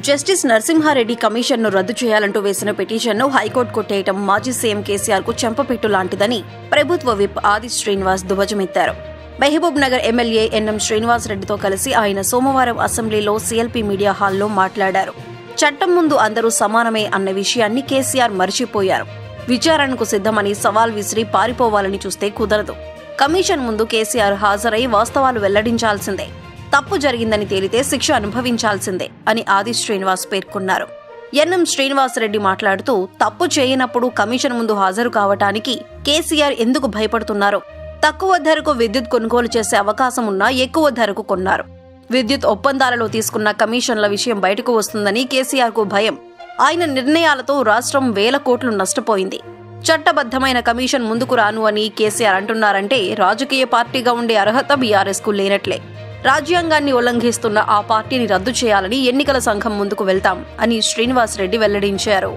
Justice Narasimha Reddy కమిషన్ను రద్దు చేయాలంటూ వేసిన పిటిషన్ను హైకోర్టు కొట్టేయటం మాజీ సీఎం కేసీఆర్కు చెంపపెట్టు లాంటిదని ప్రభుత్వ విప్ ఆది శ్రీనివాస్ దువజమెత్తారు. మహబూబ్ నగర్ ఎమ్మెల్యే ఎన్ఎం శ్రీనివాస్ రెడ్డితో కలిసి ఆయన సోమవారం అసెంబ్లీలో సీఎల్పీ మీడియా హాల్లో మాట్లాడారు. చట్టం ముందు అందరూ సమానమే అన్న విషయాన్ని కేసీఆర్ మరిచిపోయారు. విచారణకు సిద్ధమని సవాల్ విసిరి పారిపోవాలని చూస్తే కుదరదు. కమిషన్ ముందు కేసీఆర్ హాజరై వాస్తవాలు వెల్లడించాల్సిందే. తప్పు జరిగిందని తేలితే శిక్ష అనుభవించాల్సిందే అని ఆది శ్రీనివాస్ పేర్కొన్నారు. ఎన్ఎం శ్రీనివాస్ రెడ్డి మాట్లాడుతూ తప్పు చేయనప్పుడు కమిషన్ ముందు హాజరు కావటానికి కేసీఆర్ ఎందుకు భయపడుతున్నారో, తక్కువ ధరకు విద్యుత్ కొనుగోలు చేసే అవకాశం ఉన్నా ఎక్కువ ధరకు కొన్నారు. విద్యుత్ ఒప్పందాలలో తీసుకున్న కమిషన్ల విషయం బయటకు వస్తుందని కేసీఆర్కు భయం. ఆయన నిర్ణయాలతో రాష్ట్రం వేల కోట్లు నష్టపోయింది. చట్టబద్ధమైన కమిషన్ ముందుకు రాను అని కేసీఆర్ అంటున్నారంటే రాజకీయ పార్టీగా ఉండే అర్హత బీఆర్ఎస్ కు లేనట్లే. రాజ్యాంగాన్ని ఉల్లంఘిస్తున్న ఆ పార్టీని రద్దు చేయాలని ఎన్నికల సంఘం ముందుకు వెళ్తాం అని శ్రీనివాస్ రెడ్డి వెల్లడించారు.